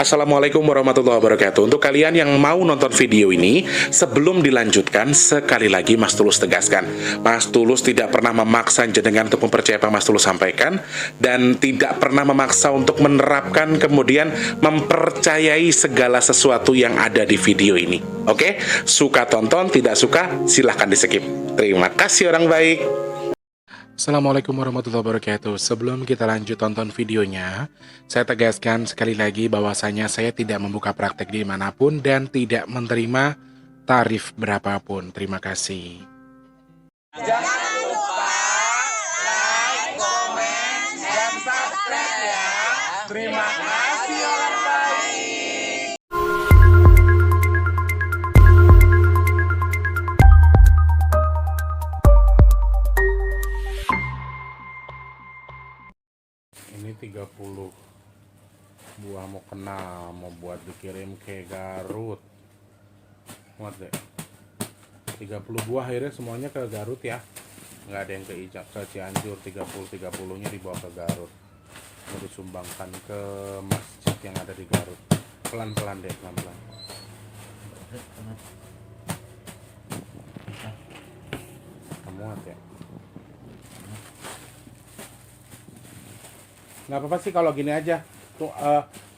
Assalamualaikum warahmatullahi wabarakatuh. Untuk kalian yang mau nonton video ini, sebelum dilanjutkan, sekali lagi Mas Tulus tegaskan, Mas Tulus tidak pernah memaksa jenengan untuk mempercayai apa Mas Tulus sampaikan, dan tidak pernah memaksa untuk menerapkan kemudian mempercayai segala sesuatu yang ada di video ini. Oke? Suka tonton, tidak suka silahkan di skip. Terima kasih orang baik. Assalamualaikum warahmatullahi wabarakatuh. Sebelum kita lanjut tonton videonya, saya tegaskan sekali lagi bahwasanya saya tidak membuka praktek dimanapun dan tidak menerima tarif berapapun. Terima kasih. Jangan lupa like, komen, dan subscribe ya. Terima kasih orang baik. Ini 30 buah mau kena, mau buat dikirim ke Garut. Muat deh. 30 buah akhirnya semuanya ke Garut ya. Nggak ada yang ke Cianjur. 30-30-nya dibawa ke Garut. Mau disumbangkan ke masjid yang ada di Garut. Pelan-pelan deh, pelan-pelan. Muat ya. Nggak apa-apa sih kalau gini aja. Tuh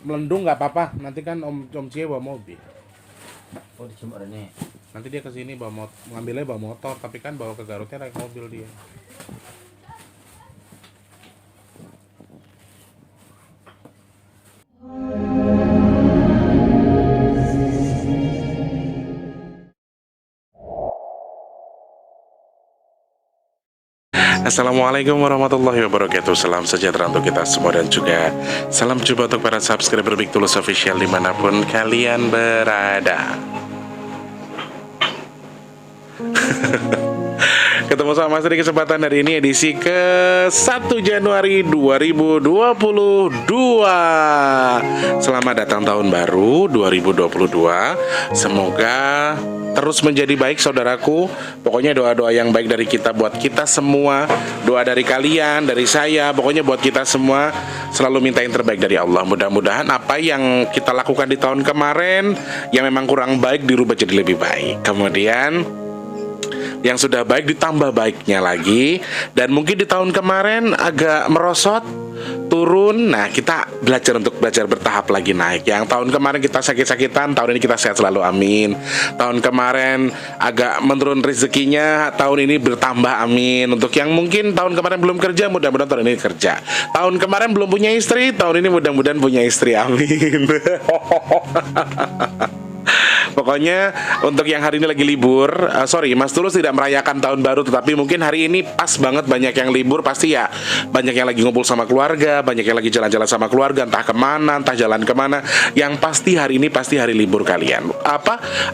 melendung nggak apa-apa. Nanti kan Om Cie bawa mobil. Oh, di Jember ini. Nanti dia kesini ngambilnya bawa motor, tapi kan bawa ke Garutnya naik mobil dia. Assalamualaikum warahmatullahi wabarakatuh. Salam sejahtera untuk kita semua dan juga salam jumpa untuk para subscriber Big Tulus Official dimanapun kalian berada. Ketemu sama Mas di kesempatan hari ini edisi ke 1 Januari 2022. Selamat datang tahun baru 2022. Semoga terus menjadi baik saudaraku. Pokoknya doa-doa yang baik dari kita buat kita semua. Doa dari kalian, dari saya. Pokoknya buat kita semua selalu minta yang terbaik dari Allah. Mudah-mudahan apa yang kita lakukan di tahun kemarin yang memang kurang baik dirubah jadi lebih baik. Kemudian yang sudah baik ditambah baiknya lagi. Dan mungkin di tahun kemarin agak merosot, turun. Nah, kita belajar bertahap lagi naik. Yang tahun kemarin kita sakit-sakitan, tahun ini kita sehat selalu, amin. Tahun kemarin agak menurun rezekinya, tahun ini bertambah, amin. Untuk yang mungkin tahun kemarin belum kerja, mudah-mudahan tahun ini kerja. Tahun kemarin belum punya istri, tahun ini mudah-mudahan punya istri, amin. Pokoknya untuk yang hari ini lagi libur, sorry Mas Tulus tidak merayakan tahun baru, tetapi mungkin hari ini pas banget banyak yang libur. Pasti ya banyak yang lagi ngumpul sama keluarga, banyak yang lagi jalan-jalan sama keluarga, entah kemana, entah jalan kemana. Yang pasti hari ini pasti hari libur kalian.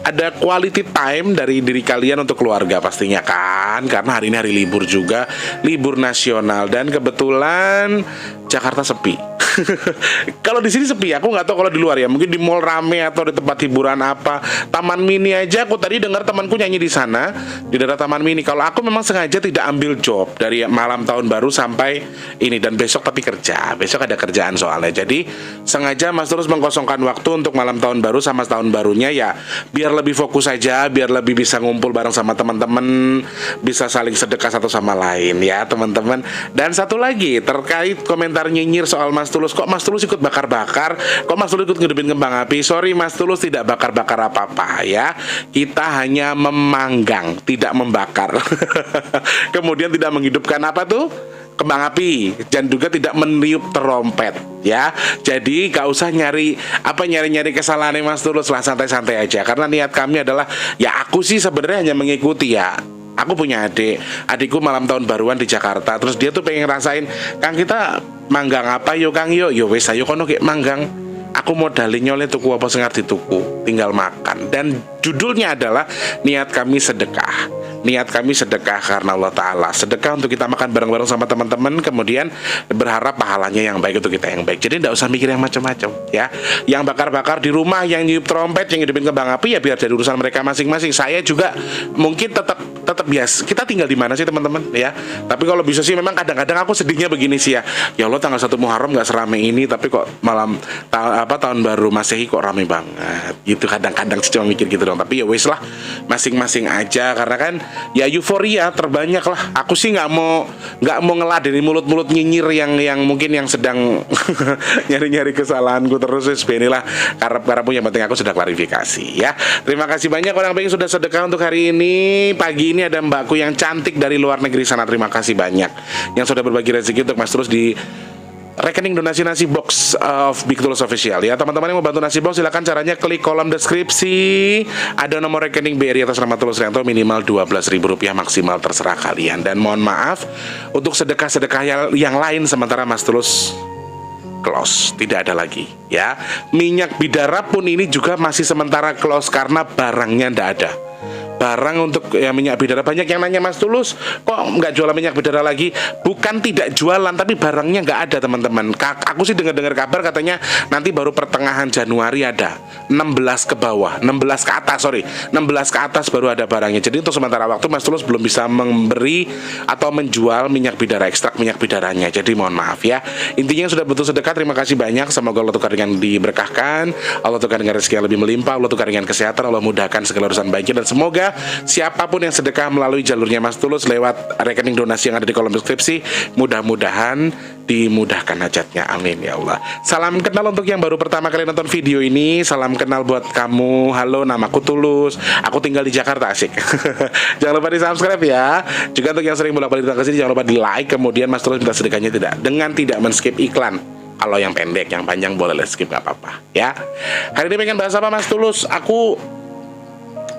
Ada quality time dari diri kalian untuk keluarga pastinya kan, karena hari ini hari libur juga, libur nasional. Dan kebetulan Jakarta sepi. Kalau di sini sepi, aku nggak tahu kalau di luar ya. Mungkin di mall rame atau di tempat hiburan apa. Taman Mini aja, aku tadi dengar temanku nyanyi di sana, di daerah Taman Mini. Kalau aku memang sengaja tidak ambil job dari malam tahun baru sampai ini, dan besok tapi kerja. Besok ada kerjaan soalnya. Jadi sengaja Mas terus mengkosongkan waktu untuk malam tahun baru sama tahun barunya ya, biar lebih fokus aja, biar lebih bisa ngumpul bareng sama teman-teman, bisa saling sedekah satu sama lain ya teman-teman. Dan satu lagi terkait komentar nyinyir soal Mas Tulus, kok Mas Tulus ikut bakar-bakar, kok Mas Tulus ikut ngedepin kembang api. Sorry Mas Tulus tidak bakar-bakar apa-apa ya. Kita hanya memanggang, tidak membakar. Kemudian tidak menghidupkan apa tuh? Kembang api, dan juga tidak meniup trompet ya. Jadi gak usah nyari kesalahan Mas Tulus lah, santai-santai aja. Karena niat kami adalah ya, aku sih sebenarnya hanya mengikuti ya. Aku punya adikku malam tahun baruan di Jakarta. Terus dia tuh pengen rasain, Kang kita manggang apa yo Kang yo wes ayo kono kayak manggang. Aku modalin nyoleh tuku apa sing arep dituku, tinggal makan. Dan judulnya adalah niat kami sedekah. Niat kami sedekah karena Allah Ta'ala. Sedekah untuk kita makan bareng-bareng sama teman-teman, kemudian berharap pahalanya yang baik untuk kita yang baik. Jadi tidak usah mikir yang macam-macam ya. Yang bakar-bakar di rumah, yang niup trompet, yang hidupin kembang api ya biar jadi urusan mereka masing-masing. Saya juga mungkin tetap tetap bias. Kita tinggal di mana sih teman-teman ya? Tapi kalau bisa sih memang kadang-kadang aku sedihnya begini sih ya. Ya Allah tanggal 1 Muharram nggak serame ini, tapi kok malam tahun baru Masehi kok rame banget. Gitu kadang-kadang sih cuma mikir gitu dong. Tapi ya wes lah, masing-masing aja karena kan ya euforia terbanyak lah. Aku sih nggak mau ngeladeni mulut-mulut nyinyir yang mungkin yang sedang nyari-nyari kesalahanku terus wes lah. Karena punya penting aku sudah klarifikasi ya. Terima kasih banyak orang baik sudah sedekah untuk hari ini. Pagi ini ada mbakku yang cantik dari luar negeri sana. Terima kasih banyak yang sudah berbagi rezeki untuk Mas Tulus di rekening donasi nasi box of Big Tulus Official ya. Teman-teman yang mau bantu nasi box silakan caranya klik kolom deskripsi. Ada nomor rekening BRI atas nama Tulus Rianto minimal Rp12.000 maksimal terserah kalian. Dan mohon maaf untuk sedekah-sedekah yang lain sementara Mas Tulus close, tidak ada lagi ya. Minyak bidara pun ini juga masih sementara close karena barangnya tidak ada. Barang untuk ya, minyak bidara banyak yang nanya Mas Tulus kok nggak jualan minyak bidara lagi. Bukan tidak jualan tapi barangnya nggak ada teman-teman. Aku sih dengar kabar katanya nanti baru pertengahan Januari ada 16 ke bawah 16 ke atas 16 ke atas baru ada barangnya. Jadi untuk sementara waktu Mas Tulus belum bisa memberi atau menjual minyak bidara, ekstrak minyak bidaranya. Jadi mohon maaf ya. Intinya sudah butuh sedekah, terima kasih banyak. Semoga Allah tukar dengan diberkahkan, Allah tukar dengan rezeki yang lebih melimpah, Allah tukar dengan kesehatan, Allah mudahkan segala urusan baiknya. Dan semoga siapapun yang sedekah melalui jalurnya Mas Tulus lewat rekening donasi yang ada di kolom deskripsi, mudah-mudahan dimudahkan hajatnya, amin ya Allah. Salam kenal untuk yang baru pertama kali nonton video ini. Salam kenal buat kamu. Halo, namaku Tulus, aku tinggal di Jakarta, asik. Jangan lupa di subscribe ya. Juga untuk yang sering bolak-balik datang ke sini, jangan lupa di like. Kemudian Mas Tulus minta sedekahnya dengan tidak men-skip iklan. Kalau yang pendek, yang panjang boleh skip, nggak apa-apa ya. Hari ini pengen bahas apa Mas Tulus? Aku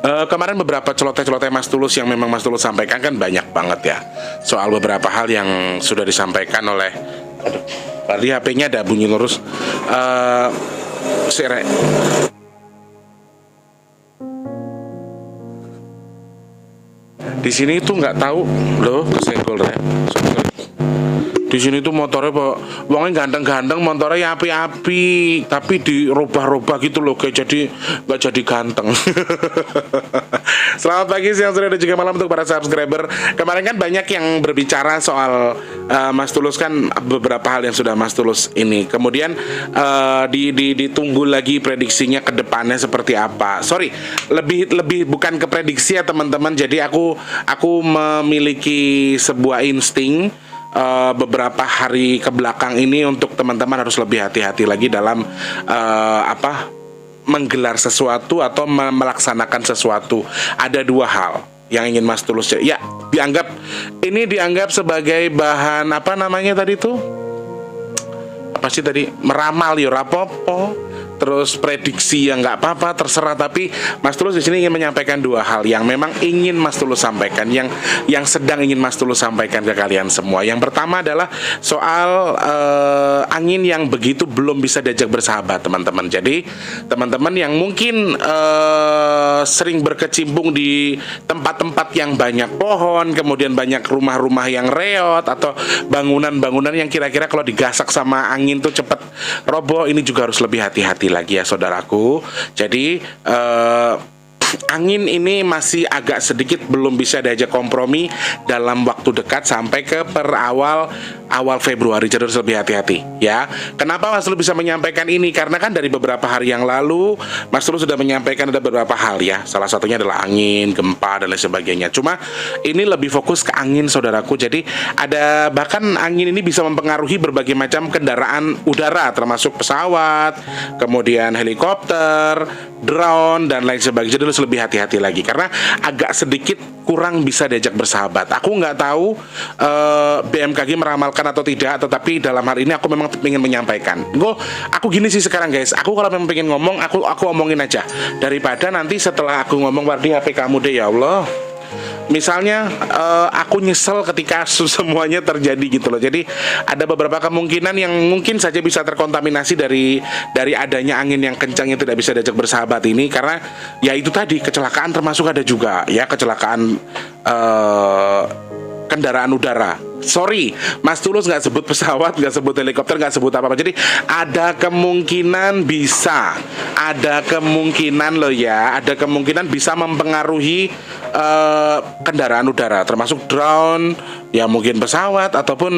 kemarin beberapa celoteh-celoteh Mas Tulus yang memang Mas Tulus sampaikan kan banyak banget ya. Soal beberapa hal yang sudah disampaikan oleh, aduh, tadi HP-nya ada bunyi lurus. Di sini tuh nggak tahu loh, kesenggol ya. Di sini tuh motornya uangnya ganteng-ganteng, motornya api-api, tapi dirubah-rubah gitu loh, kayak nggak jadi ganteng. Selamat pagi, siang, sore, dan juga malam untuk para subscriber. Kemarin kan banyak yang berbicara soal Mas Tulus kan beberapa hal yang sudah Mas Tulus ini. Kemudian ditunggu lagi prediksinya ke depannya seperti apa. Sorry, lebih bukan ke prediksi ya teman-teman. Jadi aku memiliki sebuah insting. Beberapa hari ke belakang ini untuk teman-teman harus lebih hati-hati lagi dalam menggelar sesuatu atau melaksanakan sesuatu. Ada dua hal yang ingin Mas Tulus ya dianggap sebagai bahan apa namanya tadi tuh, apa sih tadi, meramal ya rapopo, terus prediksi yang nggak apa-apa, terserah. Tapi Mas Tulus di sini ingin menyampaikan dua hal yang memang ingin Mas Tulus sampaikan, yang sedang ingin Mas Tulus sampaikan ke kalian semua. Yang pertama adalah soal angin yang begitu belum bisa diajak bersahabat teman-teman. Jadi teman-teman yang mungkin sering berkecimpung di tempat-tempat yang banyak pohon, kemudian banyak rumah-rumah yang reot atau bangunan-bangunan yang kira-kira kalau digasak sama angin tuh cepet roboh, ini juga harus lebih hati-hati lagi ya saudaraku. Jadi angin ini masih agak sedikit belum bisa diajak kompromi dalam waktu dekat sampai ke awal Februari. Jadi harus lebih hati-hati ya. Kenapa Mas Tulus bisa menyampaikan ini? Karena kan dari beberapa hari yang lalu Mas Tulus sudah menyampaikan ada beberapa hal ya. Salah satunya adalah angin, gempa dan lain sebagainya. Cuma ini lebih fokus ke angin saudaraku. Jadi ada bahkan angin ini bisa mempengaruhi berbagai macam kendaraan udara, termasuk pesawat, kemudian helikopter, drone dan lain sebagainya. Jadi harus lebih hati-hati lagi karena agak sedikit kurang bisa diajak bersahabat. Aku nggak tahu BMKG meramalkan atau tidak, tetapi dalam hal ini aku memang ingin menyampaikan. Aku gini sih sekarang guys, aku kalau memang pengen ngomong, aku omongin aja daripada nanti setelah aku ngomong Wardi HP kamu deh ya Allah. Misalnya aku nyesel ketika semuanya terjadi gitu loh. Jadi ada beberapa kemungkinan yang mungkin saja bisa terkontaminasi dari adanya angin yang kencang yang tidak bisa diajak bersahabat ini. Karena ya itu tadi, kecelakaan termasuk ada juga ya, kecelakaan kendaraan udara. Sorry, Mas Tulus nggak sebut pesawat, nggak sebut helikopter, nggak sebut apa-apa. Jadi ada kemungkinan bisa, ada kemungkinan loh ya, ada kemungkinan bisa mempengaruhi kendaraan udara, termasuk drone, ya mungkin pesawat ataupun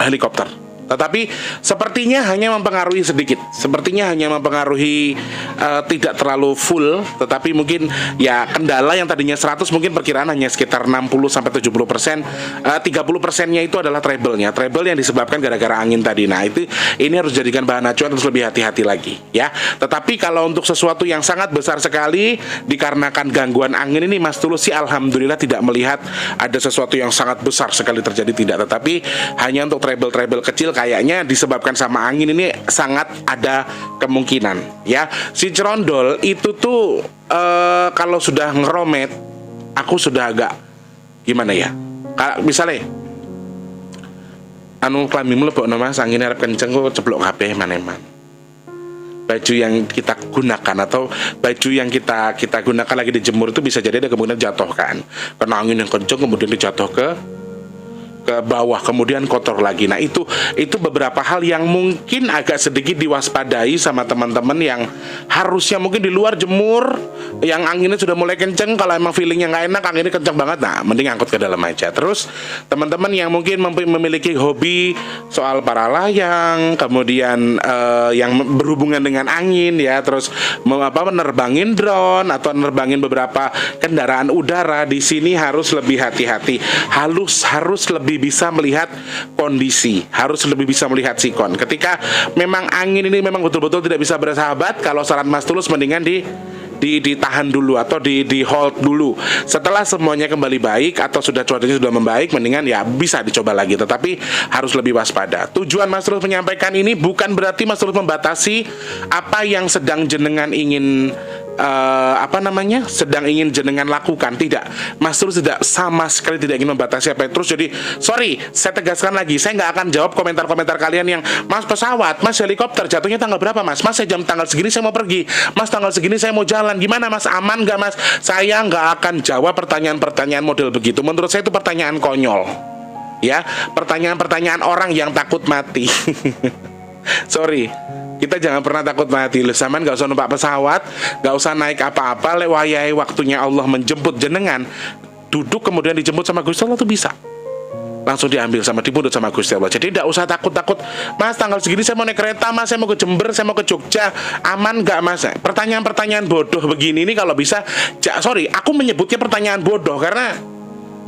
helikopter. Tetapi sepertinya hanya mempengaruhi sedikit. Sepertinya hanya mempengaruhi tidak terlalu full, tetapi mungkin ya kendala yang tadinya 100 mungkin perkiraan hanya sekitar 60 sampai 70%. 30%-nya itu adalah treble-nya. Treble yang disebabkan gara-gara angin tadi. Nah, ini harus dijadikan bahan acuan, terus lebih hati-hati lagi ya. Tetapi kalau untuk sesuatu yang sangat besar sekali dikarenakan gangguan angin ini, Mas Tulus sih alhamdulillah tidak melihat ada sesuatu yang sangat besar sekali terjadi, tidak. Tetapi hanya untuk treble-treble kecil kayaknya disebabkan sama angin ini sangat ada kemungkinan ya. Si cerondol itu tuh kalau sudah ngeromet, aku sudah agak gimana ya, misalnya anu klambi mlebok Mas, angin arep kenceng kok ceblok kabeh maneman. Baju yang kita gunakan atau baju yang kita gunakan lagi dijemur itu bisa jadi ada kemungkinan jatuh kan, karena angin yang kenceng kemudian dijatuh ke bawah, kemudian kotor lagi. Nah itu beberapa hal yang mungkin agak sedikit diwaspadai sama teman-teman yang harusnya mungkin di luar jemur, yang anginnya sudah mulai kenceng. Kalau emang feelingnya nggak enak, anginnya kenceng banget, nah mending angkut ke dalam aja. Terus teman-teman yang mungkin memiliki hobi soal para layang, kemudian yang berhubungan dengan angin ya, terus menerbangin drone atau menerbangin beberapa kendaraan udara, di sini harus lebih hati-hati, harus lebih bisa melihat kondisi, harus lebih bisa melihat sikon. Ketika memang angin ini memang betul-betul tidak bisa bersahabat, kalau saran Mas Tulus mendingan ditahan dulu atau di hold dulu. Setelah semuanya kembali baik atau sudah cuacanya sudah membaik, mendingan ya bisa dicoba lagi, tetapi harus lebih waspada. Tujuan Mas Tulus menyampaikan ini bukan berarti Mas Tulus membatasi apa yang sedang jenengan ingin sedang ingin jenengan lakukan. Tidak, Mas Tulus tidak sama sekali tidak ingin membatasi apa yang terus. Jadi sorry, saya tegaskan lagi, saya nggak akan jawab komentar-komentar kalian yang Mas pesawat, Mas helikopter jatuhnya tanggal berapa Mas? Mas saya jam tanggal segini saya mau pergi, Mas tanggal segini saya mau jalan, gimana Mas, aman nggak Mas? Saya nggak akan jawab pertanyaan-pertanyaan model begitu. Menurut saya itu pertanyaan konyol ya, pertanyaan-pertanyaan orang yang takut mati. Sorry, kita jangan pernah takut mati. Lu zaman gak usah numpak pesawat, gak usah naik apa-apa, lewayai waktunya Allah menjemput jenengan, duduk kemudian dijemput sama Gusti Allah tuh bisa langsung diambil sama dipundut sama Gusti Allah. Jadi tidak usah takut-takut, Mas tanggal segini saya mau naik kereta Mas, saya mau ke Jember, saya mau ke Jogja, aman gak Mas? Pertanyaan-pertanyaan bodoh begini ini kalau bisa, sorry, aku menyebutnya pertanyaan bodoh karena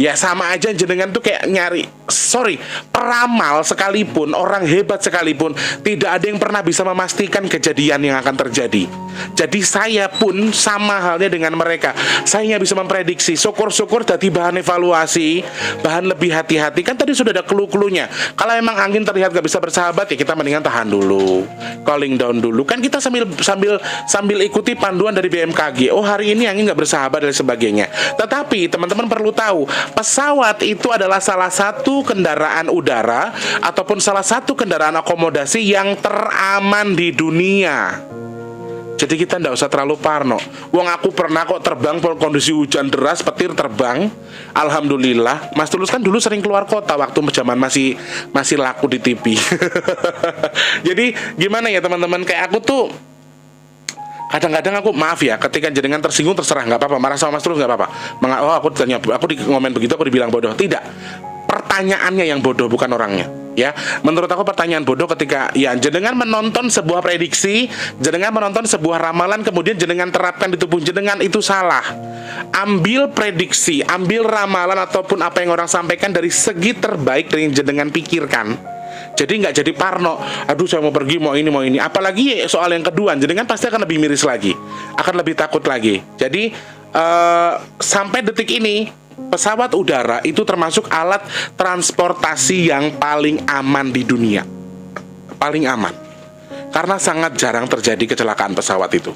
ya sama aja jenengan tuh kayak nyari, sorry, peramal sekalipun, orang hebat sekalipun, tidak ada yang pernah bisa memastikan kejadian yang akan terjadi. Jadi saya pun sama halnya dengan mereka, saya hanya bisa memprediksi. Syukur-syukur tadi bahan evaluasi, bahan lebih hati-hati. Kan tadi sudah ada clue-cluenya. Kalau emang angin terlihat gak bisa bersahabat, ya kita mendingan tahan dulu, cooling down dulu. Kan kita sambil ikuti panduan dari BMKG. Oh hari ini angin gak bersahabat dan sebagainya. Tetapi teman-teman perlu tahu, pesawat itu adalah salah satu kendaraan udara ataupun salah satu kendaraan akomodasi yang teraman di dunia. Jadi kita nggak usah terlalu parno. Wong aku pernah kok terbang kondisi hujan deras, petir terbang. Alhamdulillah. Mas Tulus kan dulu sering keluar kota waktu zaman masih laku di TV. Jadi gimana ya teman-teman, kayak aku tuh kadang-kadang aku maaf ya, ketika jenengan tersinggung terserah, nggak apa-apa, marah sama Mas Tulus nggak apa-apa. Oh aku tanya, aku di ngomen begitu aku dibilang bodoh. Tidak, pertanyaannya yang bodoh bukan orangnya. Ya, menurut aku pertanyaan bodoh ketika ya jenengan menonton sebuah prediksi, jenengan menonton sebuah ramalan, kemudian jenengan terapkan di tubuh jenengan, itu salah. Ambil prediksi, ambil ramalan ataupun apa yang orang sampaikan dari segi terbaik yang jenengan pikirkan. Jadi nggak jadi parno, aduh saya mau pergi, mau ini. Apalagi soal yang kedua, jenengan pasti akan lebih miris lagi, akan lebih takut lagi. Jadi sampai detik ini pesawat udara itu termasuk alat transportasi yang paling aman di dunia. Paling aman. Karena sangat jarang terjadi kecelakaan pesawat itu.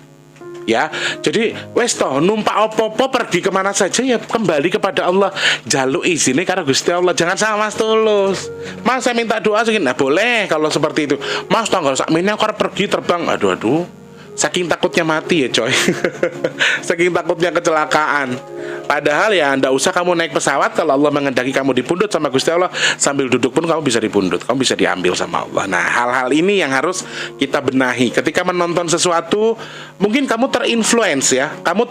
Ya, jadi wes toh numpak opo-opo pergi kemana saja ya kembali kepada Allah, jaluk izinnya karena Gusti Allah. Jangan sama Mas Tulus, Mas saya minta doa segini, nah boleh kalau seperti itu. Mas tanggal sakmini aku pergi terbang, aduh Saking takutnya mati ya coy. Saking takutnya kecelakaan. Padahal ya ndak usah kamu naik pesawat, kalau Allah mengendaki kamu dipundut sama Gusti Allah, sambil duduk pun kamu bisa dipundut, kamu bisa diambil sama Allah. Nah, hal-hal ini yang harus kita benahi. Ketika menonton sesuatu, mungkin kamu terinfluence ya, kamu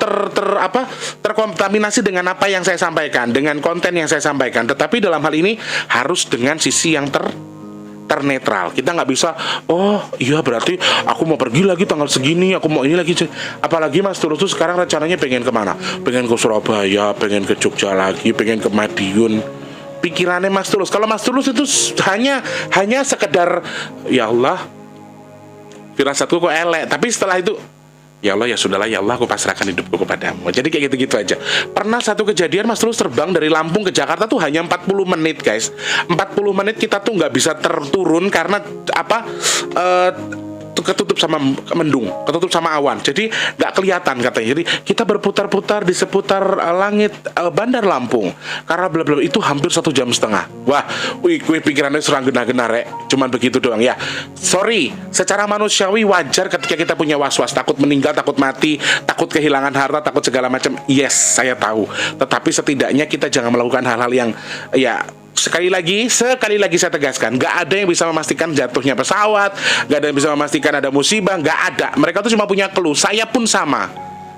terkontaminasi dengan apa yang saya sampaikan, dengan konten yang saya sampaikan. Tetapi dalam hal ini harus dengan sisi yang ternetral. Kita nggak bisa, oh iya berarti aku mau pergi lagi tanggal segini, aku mau ini lagi. Apalagi Mas Tulus tuh sekarang rencananya pengen kemana? Pengen ke Surabaya, pengen ke Jogja lagi, pengen ke Madiun. Pikirannya Mas Tulus, kalau Mas Tulus itu hanya sekedar, ya Allah, firasatku kok elek. Tapi setelah itu, ya Allah, ya sudahlah, ya Allah, aku pasrahkan hidupku kepadamu. Jadi kayak gitu-gitu aja. Pernah satu kejadian Mas Tulus terbang dari Lampung ke Jakarta tuh hanya 40 menit guys. 40 menit kita tuh nggak bisa terturun karena ketutup sama mendung, ketutup sama awan, jadi nggak kelihatan katanya. Jadi kita berputar-putar di seputar langit Bandar Lampung karena bla bla itu hampir 1,5 jam. Wah, wih pikirannya serang gena-gena rek. Cuman begitu doang ya. Sorry, secara manusiawi wajar ketika kita punya was-was, takut meninggal, takut mati, takut kehilangan harta, takut segala macam. Yes, saya tahu. Tetapi setidaknya kita jangan melakukan hal-hal yang ya, sekali lagi saya tegaskan, nggak ada yang bisa memastikan jatuhnya pesawat, nggak ada yang bisa memastikan ada musibah, nggak ada. Mereka tuh cuma punya clue, saya pun sama.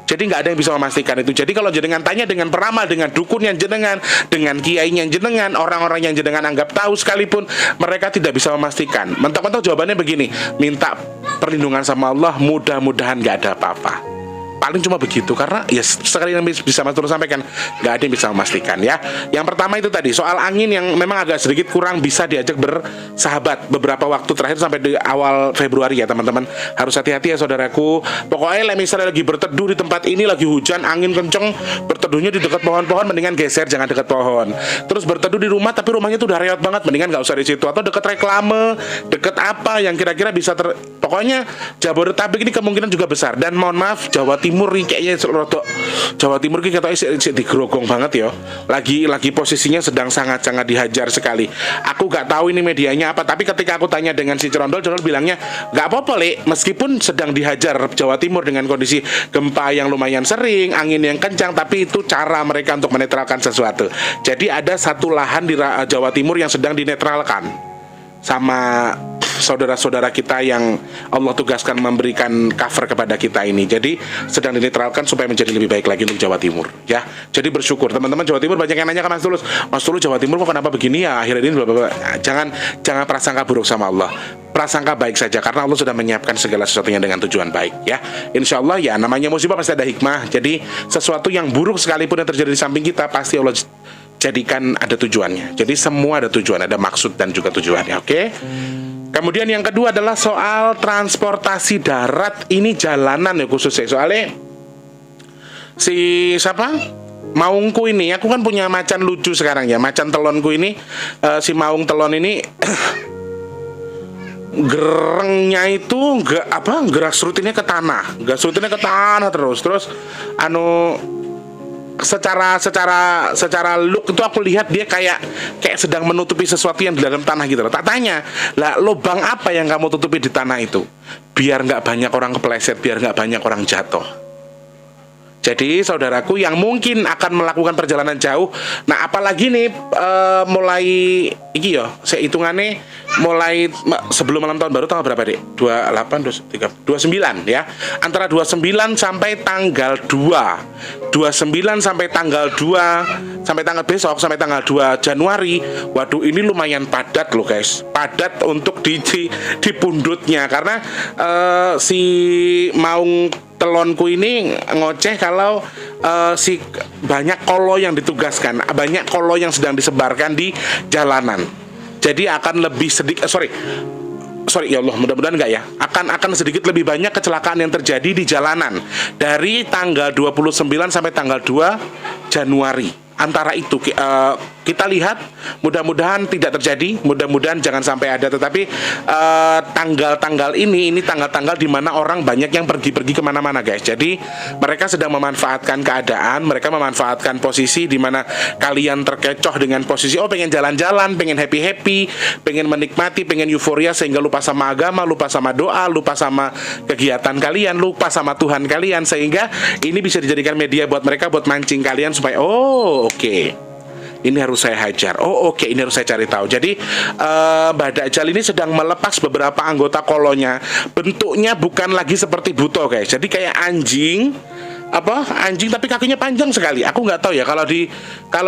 Jadi nggak ada yang bisa memastikan itu. Jadi kalau jenengan tanya dengan peramal, dengan dukun yang jenengan, dengan kiainya yang jenengan, orang-orang yang jenengan anggap tahu sekalipun, mereka tidak bisa memastikan. Mentok-mentok jawabannya begini, minta perlindungan sama Allah, mudah-mudahan nggak ada apa-apa. Paling cuma begitu, karena ya sekali yang bisa Mas Tulus sampaikan, nggak ada yang bisa memastikan ya. Yang pertama itu tadi soal angin yang memang agak sedikit kurang bisa diajak bersahabat beberapa waktu terakhir sampai di awal Februari ya teman-teman. Harus hati-hati ya saudaraku. Pokoknya misalnya lagi berteduh di tempat ini, lagi hujan, angin kenceng, berteduhnya di dekat pohon-pohon, mendingan geser, jangan dekat pohon. Terus berteduh di rumah tapi rumahnya tuh udah reot banget, mendingan nggak usah di situ. Atau dekat reklame, dekat apa yang kira-kira bisa pokoknya Jabodetabek ini kemungkinan juga besar. Dan mohon maaf, Jawa Timur ini kayaknya rodok, Jawa Timur ini katanya digerogong banget ya. Lagi posisinya sedang sangat-sangat dihajar sekali. Aku gak tahu ini medianya apa, tapi ketika aku tanya dengan si Cerondol bilangnya gak apa-apa Le, meskipun sedang dihajar Jawa Timur dengan kondisi gempa yang lumayan sering, angin yang kencang, tapi itu cara mereka untuk menetralkan sesuatu. Jadi ada satu lahan di Jawa Timur yang sedang dinetralkan sama saudara-saudara kita yang Allah tugaskan memberikan cover kepada kita ini. Jadi sedang dinetralkan supaya menjadi lebih baik lagi untuk Jawa Timur ya. Jadi bersyukur teman-teman Jawa Timur. Banyak yang nanya ke Mas Tulus, Mas Tulus Jawa Timur kok kenapa begini ya akhir ini bla bla bla. Jangan prasangka buruk sama Allah. Prasangka baik saja, karena Allah sudah menyiapkan segala sesuatunya dengan tujuan baik ya. Insya Allah ya, namanya musibah pasti ada hikmah. Jadi sesuatu yang buruk sekalipun yang terjadi di samping kita, pasti Allah jadikan ada tujuannya. Jadi semua ada tujuan, ada maksud dan juga tujuannya. Oke? Kemudian yang kedua adalah soal transportasi darat. Ini jalanan ya khususnya. Soalnya si siapa? Maungku ini, aku kan punya macan lucu sekarang ya. Macan telonku ini, si Maung telon ini gerengnya itu gerak serutinnya ke tanah. Terus secara look itu aku lihat dia kayak sedang menutupi sesuatu yang di dalam tanah gitu loh. Tak tanya, lah lubang apa yang kamu tutupi di tanah itu? Biar nggak banyak orang kepleset, biar nggak banyak orang jatuh. Jadi saudaraku yang mungkin akan melakukan perjalanan jauh, nah apalagi nih mulai iki yo, saya hitungannya mulai sebelum malam tahun baru tanggal berapa deh? 28, 29 ya. Antara 29 sampai tanggal 2. 29 sampai tanggal 2 sampai tanggal besok sampai tanggal 2 Januari. Waduh, ini lumayan padat loh guys. Padat untuk di pundutnya karena si Maung telonku ini ngoceh kalau si banyak kolo yang ditugaskan, banyak kolo yang sedang disebarkan di jalanan. Jadi akan lebih sedikit sorry ya Allah, mudah-mudahan enggak ya. Akan sedikit lebih banyak kecelakaan yang terjadi di jalanan dari tanggal 29 sampai tanggal 2 Januari. antara itu kita lihat, mudah-mudahan tidak terjadi, mudah-mudahan jangan sampai ada. Tetapi tanggal-tanggal ini tanggal-tanggal di mana orang banyak yang pergi-pergi kemana-mana guys. Jadi mereka sedang memanfaatkan keadaan, mereka memanfaatkan posisi di mana kalian terkecoh dengan posisi pengen jalan-jalan, pengen happy-happy, pengen menikmati, pengen euforia, sehingga lupa sama agama, lupa sama doa, lupa sama kegiatan kalian, lupa sama Tuhan kalian, sehingga ini bisa dijadikan media buat mereka buat mancing kalian supaya oke, ini harus saya hajar. Oke, ini harus saya cari tahu. Jadi Mbak Dajjal ini sedang melepas beberapa anggota kolonya. Bentuknya bukan lagi seperti buto guys. Jadi kayak anjing tapi kakinya panjang sekali. Aku nggak tahu ya kalau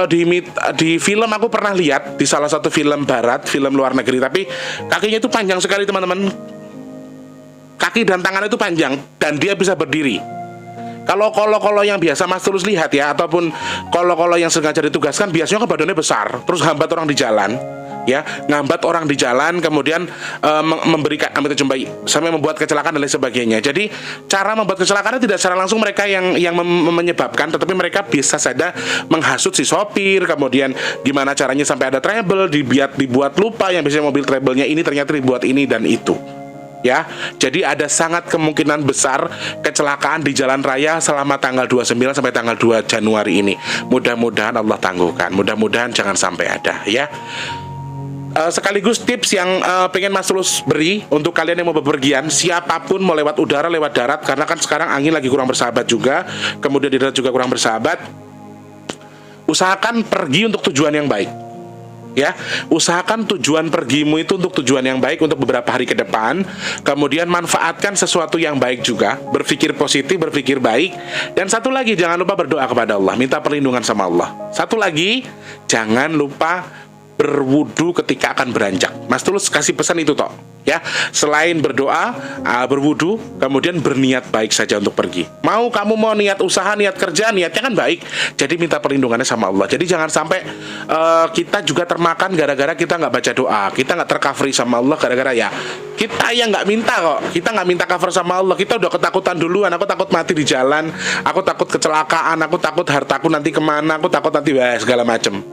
di film aku pernah lihat di salah satu film barat, film luar negeri, tapi kakinya itu panjang sekali teman-teman. Kaki dan tangan itu panjang dan dia bisa berdiri. Kalau kolo-kolo yang biasa Mas Tulus lihat ya, ataupun kolo-kolo yang sengaja ditugaskan, biasanya kan badannya besar, terus hambat orang di jalan, ya, ngambat orang di jalan, kemudian memberikan sampai membuat kecelakaan dan lain sebagainya. Jadi cara membuat kecelakaan tidak secara langsung mereka yang menyebabkan, tetapi mereka bisa saja menghasut si sopir, kemudian gimana caranya sampai ada trouble, dibuat lupa yang biasanya mobil trouble-nya ini ternyata dibuat ini dan itu. Ya, jadi ada sangat kemungkinan besar kecelakaan di jalan raya selama tanggal 29 sampai tanggal 2 Januari ini. Mudah-mudahan Allah tangguhkan. Mudah-mudahan jangan sampai ada ya. Sekaligus tips yang pengen Mas Tulus beri untuk kalian yang mau bepergian, siapapun mau lewat udara, lewat darat, karena kan sekarang angin lagi kurang bersahabat juga, kemudian di darat juga kurang bersahabat. Usahakan pergi untuk tujuan yang baik. Ya, usahakan tujuan pergimu itu untuk tujuan yang baik untuk beberapa hari ke depan. Kemudian manfaatkan sesuatu yang baik juga, berpikir positif, berpikir baik. Dan satu lagi, jangan lupa berdoa kepada Allah, minta perlindungan sama Allah. Satu lagi, jangan lupa berwudu ketika akan beranjak. Mas Tulus kasih pesan itu toh, ya. Selain berdoa, berwudu, kemudian berniat baik saja untuk pergi. Kamu mau niat usaha, niat kerja, niatnya kan baik. Jadi minta perlindungannya sama Allah. Jadi jangan sampai kita juga termakan gara-gara kita nggak baca doa, kita nggak tercovery sama Allah gara-gara ya kita yang nggak minta kok. Kita nggak minta cover sama Allah. Kita udah ketakutan duluan. Aku takut mati di jalan. Aku takut kecelakaan. Aku takut hartaku nanti kemana. Aku takut nanti segala macem.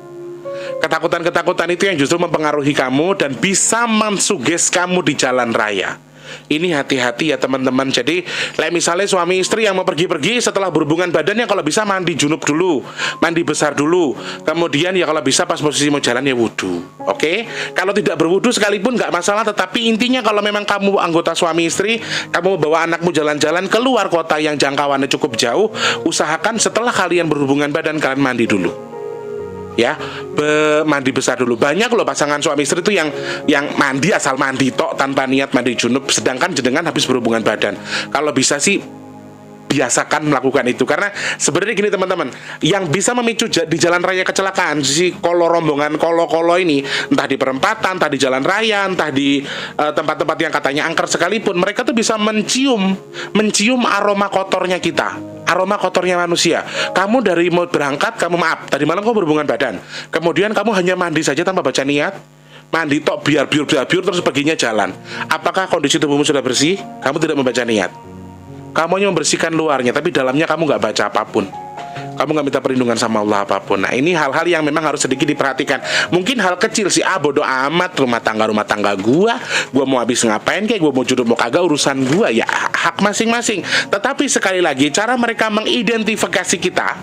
Ketakutan-ketakutan itu yang justru mempengaruhi kamu dan bisa mensuges kamu di jalan raya. Ini hati-hati ya teman-teman. Jadi misalnya suami istri yang mau pergi-pergi, setelah berhubungan badannya kalau bisa mandi junub dulu, mandi besar dulu. Kemudian ya kalau bisa pas posisi mau jalan ya wudhu. Oke? Kalau tidak berwudhu sekalipun nggak masalah. Tetapi intinya kalau memang kamu anggota suami istri, kamu bawa anakmu jalan-jalan keluar kota yang jangkauannya cukup jauh, usahakan setelah kalian berhubungan badan kalian mandi dulu. Ya, mandi besar dulu. Banyak loh pasangan suami istri itu yang mandi asal mandi tok tanpa niat mandi junub, sedangkan jenengan habis berhubungan badan. Kalau bisa sih biasakan melakukan itu, karena sebenarnya gini teman-teman, yang bisa memicu di jalan raya kecelakaan si rombongan kolo-kolo ini, entah di perempatan, entah di jalan raya, entah di tempat-tempat yang katanya angker sekalipun, mereka tuh bisa mencium aroma kotornya kita, aroma kotornya manusia. Kamu dari mau berangkat, tadi malam kamu berhubungan badan, kemudian kamu hanya mandi saja tanpa baca niat, mandi tok biar terus perginya jalan. Apakah kondisi tubuhmu sudah bersih? Kamu tidak membaca niat. Kamu hanya membersihkan luarnya, tapi dalamnya kamu nggak baca apapun. Kamu nggak minta perlindungan sama Allah apapun. Nah, ini hal-hal yang memang harus sedikit diperhatikan. Mungkin hal kecil sih, bodo amat, rumah tangga gua mau habis ngapain kayak, gua mau jodoh mau kagak urusan gua, ya hak masing-masing. Tetapi sekali lagi, cara mereka mengidentifikasi kita,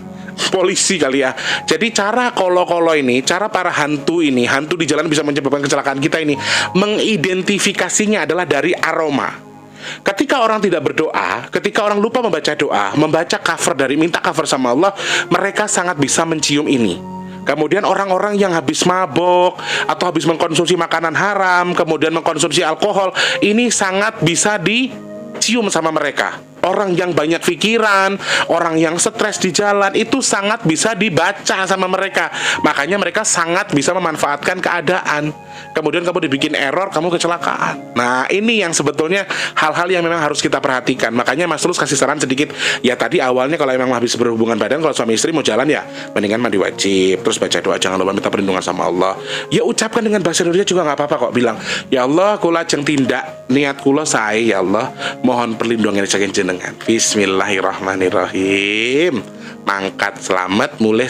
polisi kali ya. Jadi cara kolo-kolo ini, cara para hantu di jalan bisa menyebabkan kecelakaan kita ini, mengidentifikasinya adalah dari aroma. Ketika orang tidak berdoa, ketika orang lupa membaca doa, minta cover sama Allah, mereka sangat bisa mencium ini. Kemudian orang-orang yang habis mabok atau habis mengkonsumsi makanan haram, kemudian mengkonsumsi alkohol, ini sangat bisa dicium sama mereka. Orang yang banyak pikiran, orang yang stres di jalan, itu sangat bisa dibaca sama mereka. Makanya mereka sangat bisa memanfaatkan keadaan. Kemudian kamu dibikin error, kamu kecelakaan. Nah, ini yang sebetulnya hal-hal yang memang harus kita perhatikan. Makanya Mas Tulus kasih saran sedikit. Ya tadi awalnya kalau memang habis berhubungan badan, kalau suami istri mau jalan ya mendingan mandi wajib, terus baca doa, jangan lupa minta perlindungan sama Allah. Ya ucapkan dengan bahasa Indonesia juga nggak apa-apa kok. Bilang, ya Allah, kula jeng tindak niat kula sae, ya Allah, mohon perlindungan saking jenengan. jenengan. Bismillahirrahmanirrahim. Mangkat selamat, mulai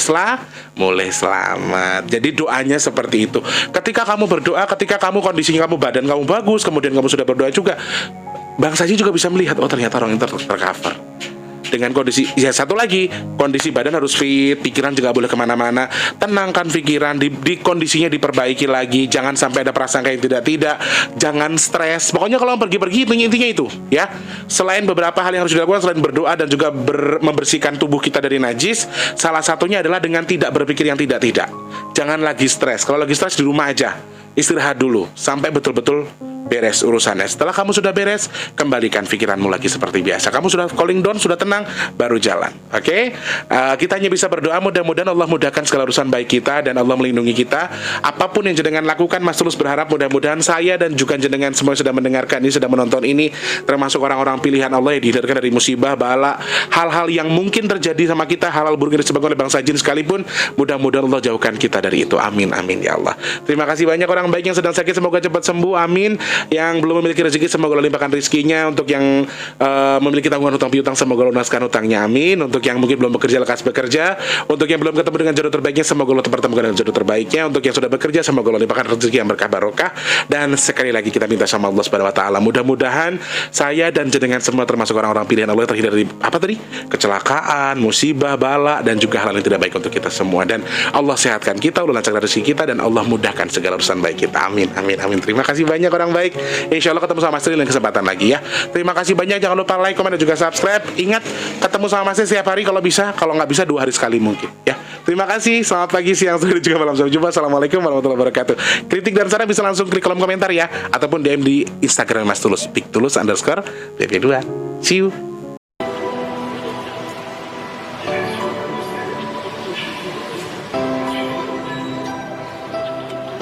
selamat. Jadi doanya seperti itu. Ketika kamu berdoa, ketika kamu kondisinya kamu badan kamu bagus, kemudian kamu sudah berdoa juga, Bang Saji juga bisa melihat, oh ternyata orang ini tercover dengan kondisi. Ya satu lagi, kondisi badan harus fit, pikiran juga boleh kemana-mana. Tenangkan pikiran, di kondisinya diperbaiki lagi. Jangan sampai ada prasangka yang tidak-tidak. Jangan stres. Pokoknya kalau pergi-pergi intinya itu ya. Selain beberapa hal yang harus dilakukan, selain berdoa dan juga membersihkan tubuh kita dari najis, salah satunya adalah dengan tidak berpikir yang tidak-tidak. Jangan lagi stres. Kalau lagi stres di rumah aja, istirahat dulu sampai betul-betul beres urusannya. Setelah kamu sudah beres, kembalikan pikiranmu lagi seperti biasa. Kamu sudah cooling down, sudah tenang, baru jalan. Oke? Kita hanya bisa berdoa, mudah-mudahan Allah mudahkan segala urusan baik kita dan Allah melindungi kita. Apapun yang jenengan lakukan, Mas Tulus berharap mudah-mudahan saya dan juga jenengan semua yang sudah mendengarkan ini, sudah menonton ini, termasuk orang-orang pilihan Allah yang dihindarkan dari musibah, bala, hal-hal yang mungkin terjadi sama kita, hal-hal buruk yang disebabkan oleh bangsa jin sekalipun, mudah-mudahan Allah jauhkan kita dari itu. Amin, amin ya Allah. Terima kasih banyak orang baik yang sedang sakit, semoga cepat sembuh. Amin. Yang belum memiliki rezeki, semoga Allah limpahkan rezekinya. Untuk yang memiliki tanggungan hutang piutang, semoga Allah lunaskan hutangnya. Amin. Untuk yang mungkin belum bekerja, lekas bekerja. Untuk yang belum ketemu dengan jodoh terbaiknya, semoga Allah pertemukan dengan jodoh terbaiknya. Untuk yang sudah bekerja, semoga Allah limpahkan rezeki yang berkah barokah. Dan sekali lagi kita minta sama Allah Subhanahu wa taala, mudah-mudahan saya dan jenengan semua termasuk orang-orang pilihan Allah terhindar dari apa tadi? Kecelakaan, musibah, bala, dan juga hal yang tidak baik untuk kita semua. Dan Allah sehatkan kita, Allah lancarkan rezeki kita, dan Allah mudahkan segala urusan baik kita. Amin, amin, amin. Terima kasih banyak orang baik. Insya Allah ketemu sama Mas Tri lain kesempatan lagi ya. Terima kasih banyak. Jangan lupa like, komen, dan juga subscribe. Ingat, ketemu sama Mas Tri setiap hari kalau bisa. Kalau nggak bisa 2 hari sekali mungkin ya. Terima kasih. Selamat pagi, siang, sore, dan juga malam. Sampai jumpa. Assalamualaikum warahmatullahi wabarakatuh. Kritik dan saran bisa langsung klik kolom komentar ya, ataupun DM di Instagram Mas Tulus, @bigtulus_pp2. See you.